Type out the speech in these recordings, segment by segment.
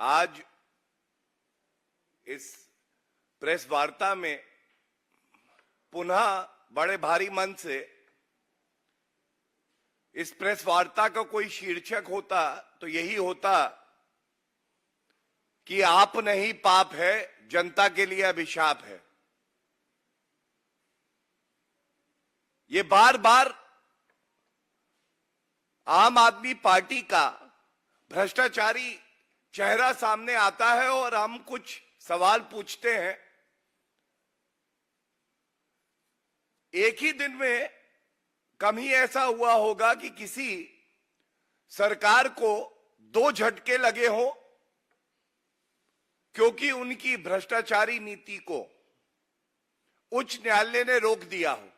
आज इस प्रेस वार्ता में पुनः बड़े भारी मन से इस प्रेस वार्ता का कोई शीर्षक होता तो यही होता कि आप नहीं पाप है, जनता के लिए अभिशाप है। ये बार बार आम आदमी पार्टी का भ्रष्टाचारी चेहरा सामने आता है और हम कुछ सवाल पूछते हैं। एक ही दिन में कम ही ऐसा हुआ होगा कि किसी सरकार को दो झटके लगे हों क्योंकि उनकी भ्रष्टाचारी नीति को उच्च न्यायालय ने रोक दिया हो,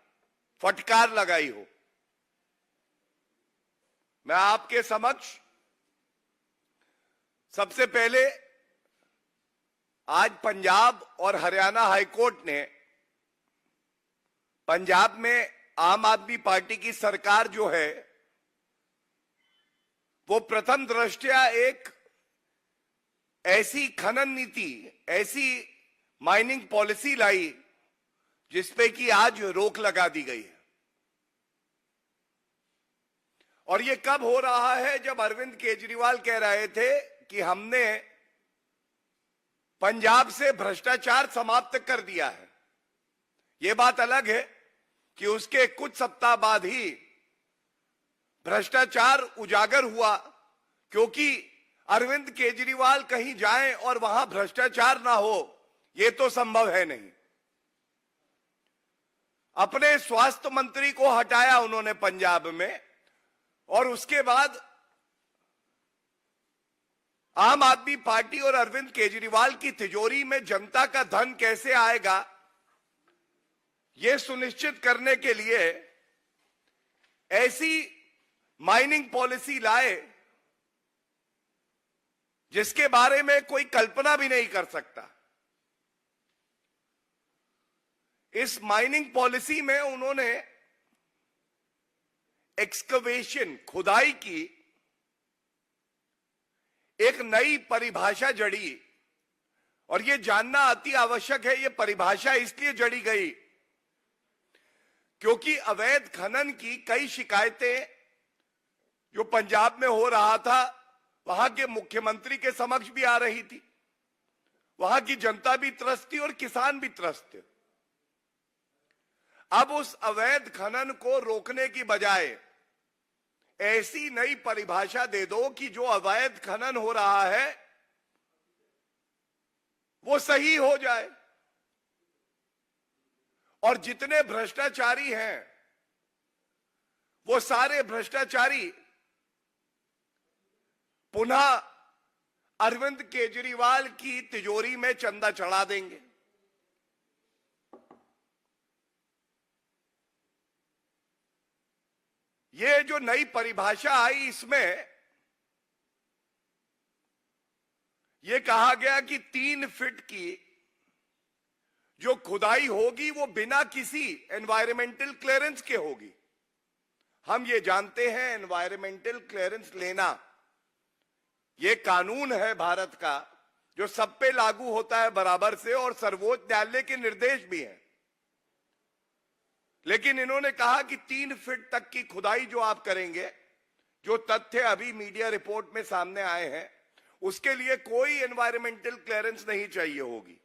फटकार लगाई हो। मैं आपके समक्ष सबसे पहले आज पंजाब और हरियाणा हाईकोर्ट ने पंजाब में आम आदमी पार्टी की सरकार जो है वो प्रथम दृष्टया एक ऐसी खनन नीति, ऐसी माइनिंग पॉलिसी लाई जिसपे कि आज रोक लगा दी गई है। और ये कब हो रहा है? जब अरविंद केजरीवाल कह रहे थे कि हमने पंजाब से भ्रष्टाचार समाप्त कर दिया है। ये बात अलग है कि उसके कुछ सप्ताह बाद ही भ्रष्टाचार उजागर हुआ, क्योंकि अरविंद केजरीवाल कहीं जाएं और वहां भ्रष्टाचार ना हो, यह तो संभव है नहीं। अपने स्वास्थ्य मंत्री को हटाया उन्होंने पंजाब में, और उसके बाद आम आदमी पार्टी और अरविंद केजरीवाल की तिजोरी में जनता का धन कैसे आएगा, यह सुनिश्चित करने के लिए ऐसी माइनिंग पॉलिसी लाए जिसके बारे में कोई कल्पना भी नहीं कर सकता। इस माइनिंग पॉलिसी में उन्होंने एक्सकवेशन, खुदाई की एक नई परिभाषा जड़ी। और यह जानना अति आवश्यक है, यह परिभाषा इसलिए जड़ी गई क्योंकि अवैध खनन की कई शिकायतें जो पंजाब में हो रहा था, वहां के मुख्यमंत्री के समक्ष भी आ रही थी। वहां की जनता भी त्रस्त थी और किसान भी त्रस्त थे। अब उस अवैध खनन को रोकने की बजाय ऐसी नई परिभाषा दे दो कि जो अवैध खनन हो रहा है वो सही हो जाए, और जितने भ्रष्टाचारी हैं वो सारे भ्रष्टाचारी पुनः अरविंद केजरीवाल की तिजोरी में चंदा चढ़ा देंगे। ये जो नई परिभाषा आई, इसमें यह कहा गया कि 3 फीट की जो खुदाई होगी वो बिना किसी एनवायरमेंटल क्लियरेंस के होगी। हम ये जानते हैं एनवायरमेंटल क्लियरेंस लेना ये कानून है भारत का, जो सब पे लागू होता है बराबर से, और सर्वोच्च न्यायालय के निर्देश भी हैं। लेकिन इन्होंने कहा कि 3 फीट तक की खुदाई जो आप करेंगे, जो तथ्य अभी मीडिया रिपोर्ट में सामने आए हैं, उसके लिए कोई एनवायरमेंटल क्लियरेंस नहीं चाहिए होगी।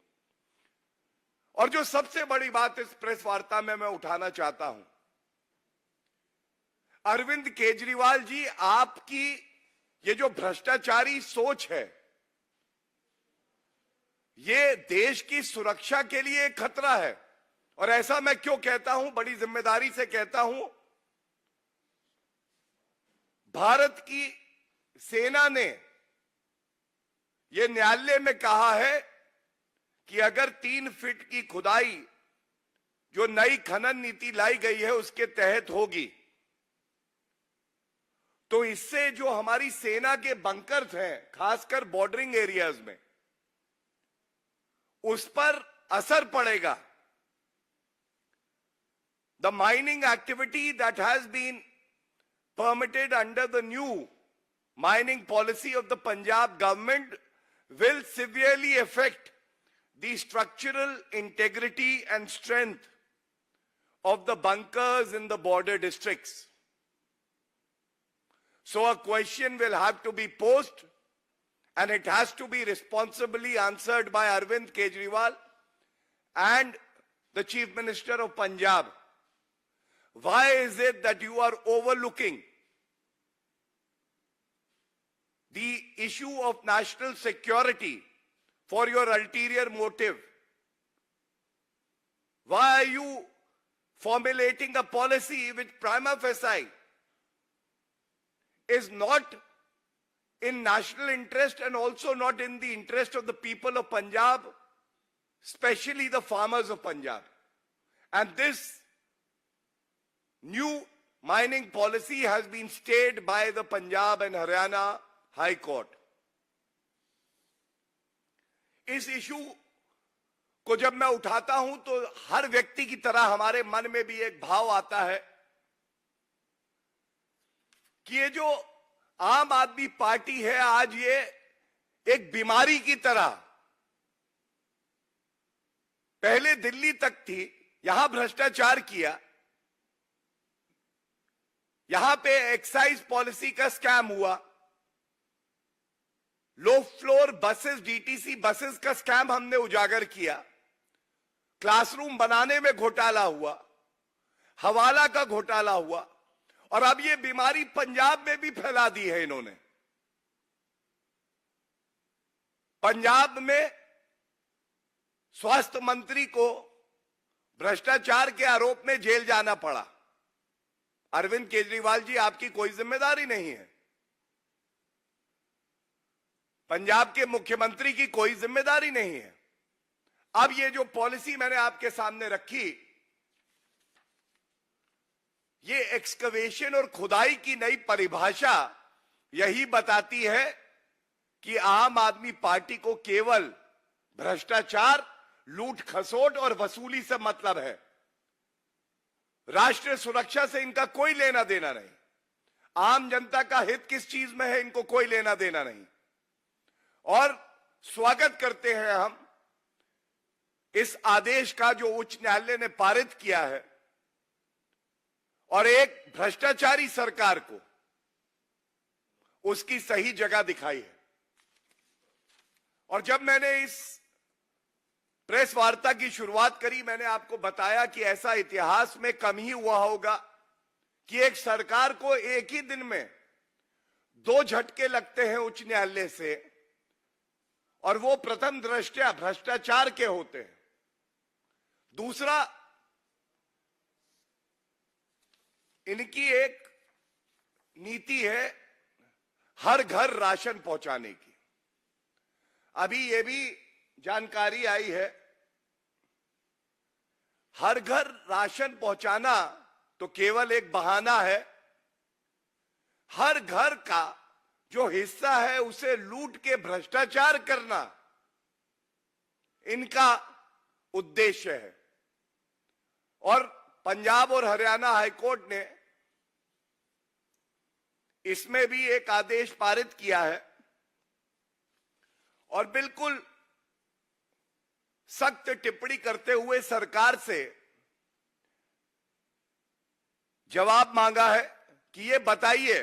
और जो सबसे बड़ी बात इस प्रेस वार्ता में मैं उठाना चाहता हूं, अरविंद केजरीवाल जी, आपकी ये जो भ्रष्टाचारी सोच है, ये देश की सुरक्षा के लिए एक खतरा है। और ऐसा मैं क्यों कहता हूं, बड़ी जिम्मेदारी से कहता हूं। भारत की सेना ने यह न्यायालय में कहा है कि अगर 3 फीट की खुदाई जो नई खनन नीति लाई गई है उसके तहत होगी, तो इससे जो हमारी सेना के बंकर्स हैं, खासकर बॉर्डरिंग एरियाज में, उस पर असर पड़ेगा। The mining activity that has been permitted under the new mining policy of the Punjab government will severely affect the structural integrity and strength of the bunkers in the border districts. So a question will have to be posed, and it has to be responsibly answered by Arvind Kejriwal and the Chief Minister of Punjab. Why is it that you are overlooking the issue of national security for your ulterior motive? Why are you formulating a policy which prima facie is not in national interest and also not in the interest of the people of Punjab, especially the farmers of Punjab? And this new mining policy has been stayed by the Punjab and Haryana High Court. इस issue को जब मैं उठाता हूं तो हर व्यक्ति की तरह हमारे मन में भी एक भाव आता है कि ये जो आम आदमी पार्टी है, आज ये एक बीमारी की तरह पहले दिल्ली तक थी, यहां भ्रष्टाचार किया, यहां पे एक्साइज पॉलिसी का स्कैम हुआ, low floor buses, DTC buses का स्कैम हमने उजागर किया, क्लासरूम बनाने में घोटाला हुआ, हवाला का घोटाला हुआ, और अब ये बीमारी पंजाब में भी फैला दी है इन्होंने। पंजाब में स्वास्थ्य मंत्री को भ्रष्टाचार के आरोप में जेल जाना पड़ा। अरविंद केजरीवाल जी, आपकी कोई जिम्मेदारी नहीं है, पंजाब के मुख्यमंत्री की कोई जिम्मेदारी नहीं है। अब ये जो पॉलिसी मैंने आपके सामने रखी, ये एक्सकवेशन और खुदाई की नई परिभाषा यही बताती है कि आम आदमी पार्टी को केवल भ्रष्टाचार, लूट खसोट और वसूली से मतलब है। राष्ट्रीय सुरक्षा से इनका कोई लेना देना नहीं, आम जनता का हित किस चीज में है इनको कोई लेना देना नहीं। और स्वागत करते हैं हम इस आदेश का जो उच्च न्यायालय ने पारित किया है और एक भ्रष्टाचारी सरकार को उसकी सही जगह दिखाई है। और जब मैंने इस प्रेस वार्ता की शुरुआत करी, मैंने आपको बताया कि ऐसा इतिहास में कम ही हुआ होगा कि एक सरकार को एक ही दिन में 2 झटके लगते हैं उच्च न्यायालय से, और वो प्रथम दृष्टया भ्रष्टाचार के होते हैं। दूसरा, इनकी एक नीति है हर घर राशन पहुंचाने की। अभी ये भी जानकारी आई है, हर घर राशन पहुंचाना तो केवल एक बहाना है, हर घर का जो हिस्सा है उसे लूट के भ्रष्टाचार करना इनका उद्देश्य है। और पंजाब और हरियाणा हाईकोर्ट ने इसमें भी एक आदेश पारित किया है और बिल्कुल सख्त टिप्पणी करते हुए सरकार से जवाब मांगा है कि ये बताइए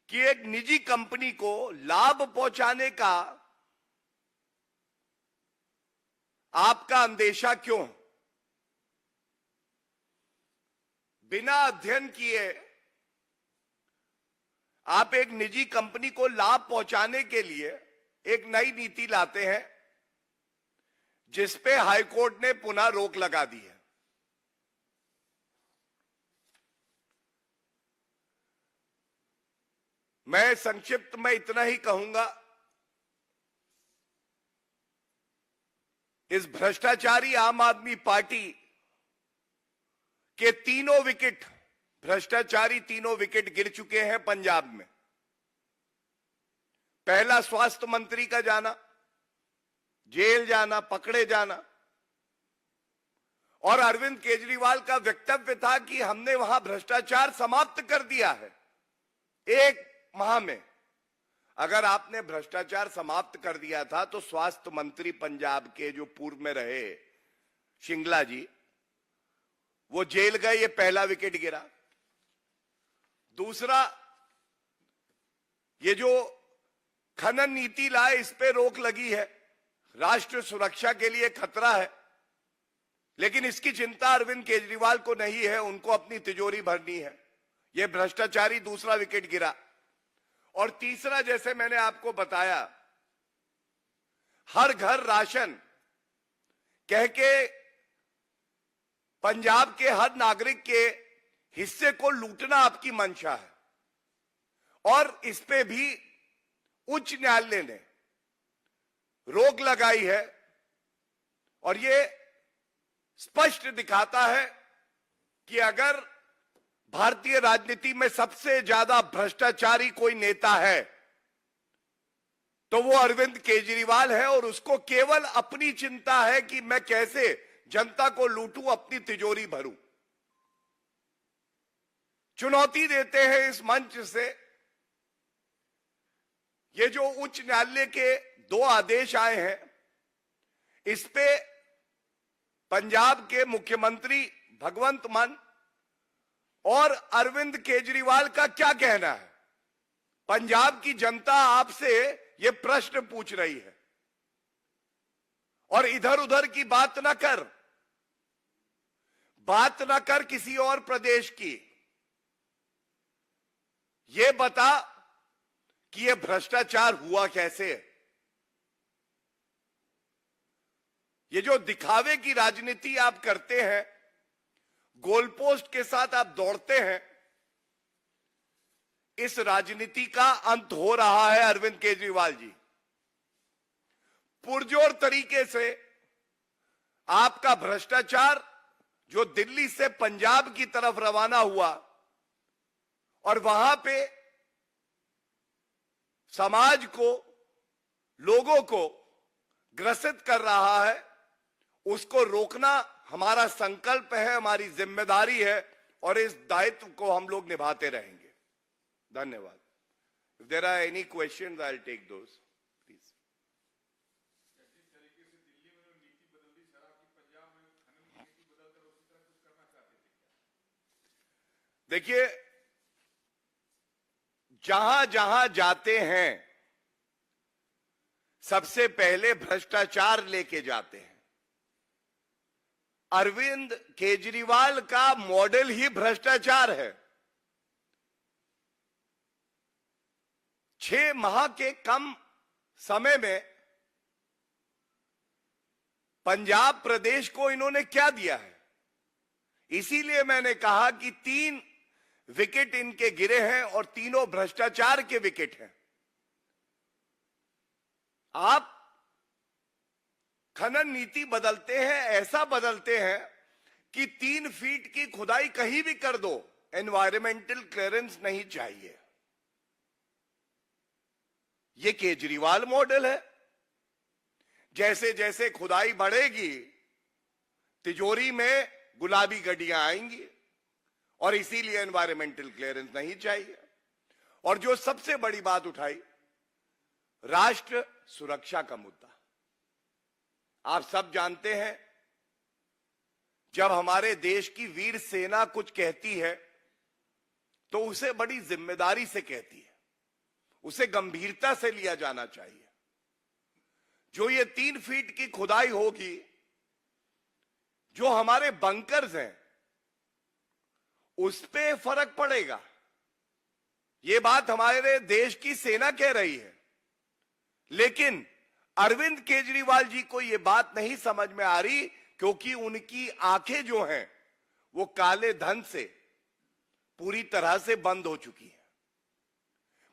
कि एक निजी कंपनी को लाभ पहुंचाने का आपका अंदेशा क्यों? बिना अध्ययन किए आप एक निजी कंपनी को लाभ पहुंचाने के लिए एक नई नीति लाते हैं जिस पे हाईकोर्ट ने पुनः रोक लगा दी है। मैं संक्षिप्त में इतना ही कहूंगा, इस भ्रष्टाचारी आम आदमी पार्टी के तीनों विकेट, भ्रष्टाचारी तीनों विकेट गिर चुके हैं पंजाब में। पहला स्वास्थ्य मंत्री का जाना, जेल जाना, पकड़े जाना, और अरविंद केजरीवाल का वक्तव्य था कि हमने वहां भ्रष्टाचार समाप्त कर दिया है 1 माह में। अगर आपने भ्रष्टाचार समाप्त कर दिया था तो स्वास्थ्य मंत्री पंजाब के जो पूर्व में रहे शिंगला जी, वो जेल गए, ये पहला विकेट गिरा। दूसरा, ये जो खनन नीति लाए, इस पे रोक लगी है, राष्ट्र सुरक्षा के लिए खतरा है, लेकिन इसकी चिंता अरविंद केजरीवाल को नहीं है, उनको अपनी तिजोरी भरनी है। यह भ्रष्टाचारी दूसरा विकेट गिरा। और तीसरा, जैसे मैंने आपको बताया, हर घर राशन कह के पंजाब के हर नागरिक के हिस्से को लूटना आपकी मंशा है, और इस पे भी उच्च न्यायालय ने रोक लगाई है। और ये स्पष्ट दिखाता है कि अगर भारतीय राजनीति में सबसे ज्यादा भ्रष्टाचारी कोई नेता है तो वो अरविंद केजरीवाल है, और उसको केवल अपनी चिंता है कि मैं कैसे जनता को लूटूं, अपनी तिजोरी भरूं। चुनौती देते हैं इस मंच से, ये जो उच्च न्यायालय के 2 आदेश आए हैं, इस पे पंजाब के मुख्यमंत्री भगवंत मान और अरविंद केजरीवाल का क्या कहना है? पंजाब की जनता आपसे ये प्रश्न पूछ रही है। और इधर उधर की बात ना कर किसी और प्रदेश की, ये बता कि ये भ्रष्टाचार हुआ कैसे। ये जो दिखावे की राजनीति आप करते हैं, गोलपोस्ट के साथ आप दौड़ते हैं, इस राजनीति का अंत हो रहा है अरविंद केजरीवाल जी। पुरजोर तरीके से आपका भ्रष्टाचार जो दिल्ली से पंजाब की तरफ रवाना हुआ और वहां पे समाज को, लोगों को ग्रसित कर रहा है, उसको रोकना हमारा संकल्प है, हमारी जिम्मेदारी है, और इस दायित्व को हम लोग निभाते रहेंगे। धन्यवाद। If there are any questions, I'll take those, please. जिस तरीके से दिल्ली में नीति बदल दी शराब की, पंजाब में खनन की नीति बदलकर उसी तरह कुछ करना चाहते थे क्या? देखिए, जहां जहां जाते हैं सबसे पहले भ्रष्टाचार लेके जाते हैं। अरविंद केजरीवाल का मॉडल ही भ्रष्टाचार है। 6 माह के कम समय में पंजाब प्रदेश को इन्होंने क्या दिया है? इसीलिए मैंने कहा कि 3 विकेट इनके गिरे हैं और तीनों भ्रष्टाचार के विकेट हैं। आप खनन नीति बदलते हैं, ऐसा बदलते हैं कि 3 फीट की खुदाई कहीं भी कर दो, एनवायरमेंटल क्लियरेंस नहीं चाहिए। ये केजरीवाल मॉडल है। जैसे जैसे खुदाई बढ़ेगी, तिजोरी में गुलाबी गड्डियां आएंगी, और इसीलिए एनवायरमेंटल क्लियरेंस नहीं चाहिए। और जो सबसे बड़ी बात उठाई, राष्ट्र सुरक्षा का मुद्दा। आप सब जानते हैं, जब हमारे देश की वीर सेना कुछ कहती है तो उसे बड़ी जिम्मेदारी से कहती है, उसे गंभीरता से लिया जाना चाहिए। जो ये 3 फीट की खुदाई होगी, जो हमारे बंकर्स हैं, उस पे फर्क पड़ेगा। ये बात हमारे देश की सेना कह रही है, लेकिन अरविंद केजरीवाल जी को यह बात नहीं समझ में आ रही, क्योंकि उनकी आंखें जो हैं वो काले धन से पूरी तरह से बंद हो चुकी हैं।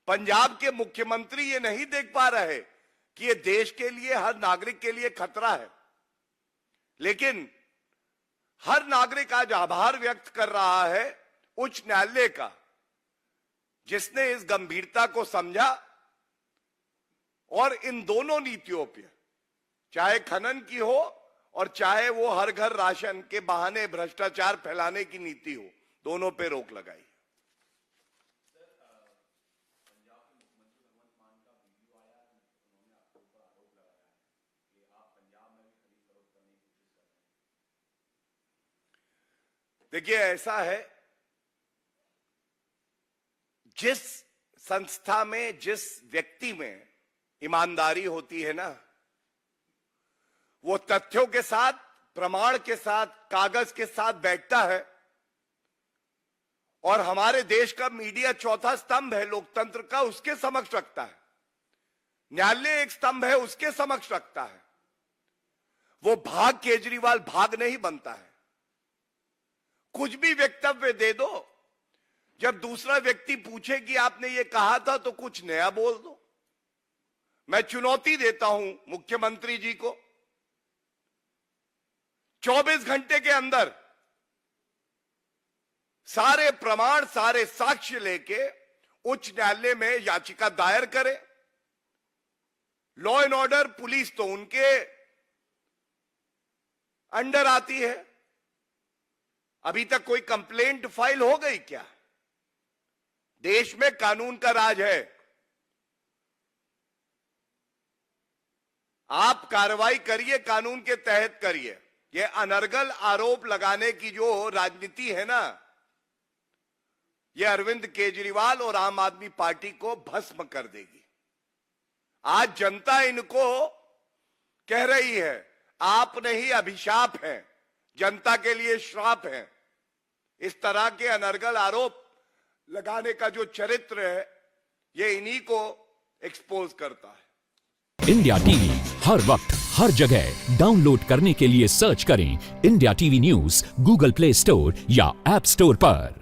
पंजाब के मुख्यमंत्री ये नहीं देख पा रहे कि ये देश के लिए, हर नागरिक के लिए खतरा है। लेकिन हर नागरिक आज आभार व्यक्त कर रहा है उच्च न्यायालय का, जिसने इस गंभीरता को समझा और इन दोनों नीतियों पे, चाहे खनन की हो और चाहे वो हर घर राशन के बहाने भ्रष्टाचार फैलाने की नीति हो, दोनों पे रोक लगाई। पंजाब के मुख्यमंत्री भगवंत मान का देखिए, ऐसा है, जिस संस्था में, जिस व्यक्ति में ईमानदारी होती है ना, वो तथ्यों के साथ, प्रमाण के साथ, कागज के साथ बैठता है। और हमारे देश का मीडिया चौथा स्तंभ है लोकतंत्र का, उसके समक्ष रखता है। न्यायालय एक स्तंभ है, उसके समक्ष रखता है। वो भाग केजरीवाल भाग नहीं बनता है। कुछ भी वक्तव्य दे दो, जब दूसरा व्यक्ति पूछे कि आपने ये कहा था तो कुछ नया बोल दो। मैं चुनौती देता हूं मुख्यमंत्री जी को, 24 घंटे के अंदर सारे प्रमाण, सारे साक्ष्य लेके उच्च न्यायालय में याचिका दायर करें। लॉ एंड ऑर्डर, पुलिस तो उनके अंडर आती है। अभी तक कोई कंप्लेंट फाइल हो गई क्या? देश में कानून का राज है। आप कार्रवाई करिए, कानून के तहत करिए। ये अनर्गल आरोप लगाने की जो राजनीति है ना, ये अरविंद केजरीवाल और आम आदमी पार्टी को भस्म कर देगी। आज जनता इनको कह रही है, आप नहीं अभिशाप हैं, जनता के लिए श्राप है। इस तरह के अनर्गल आरोप लगाने का जो चरित्र है, ये इन्हीं को एक्सपोज करता है। इंडिया टीवी हर वक्त हर जगह डाउनलोड करने के लिए सर्च करें India TV news Google play store या ऐप स्टोर पर।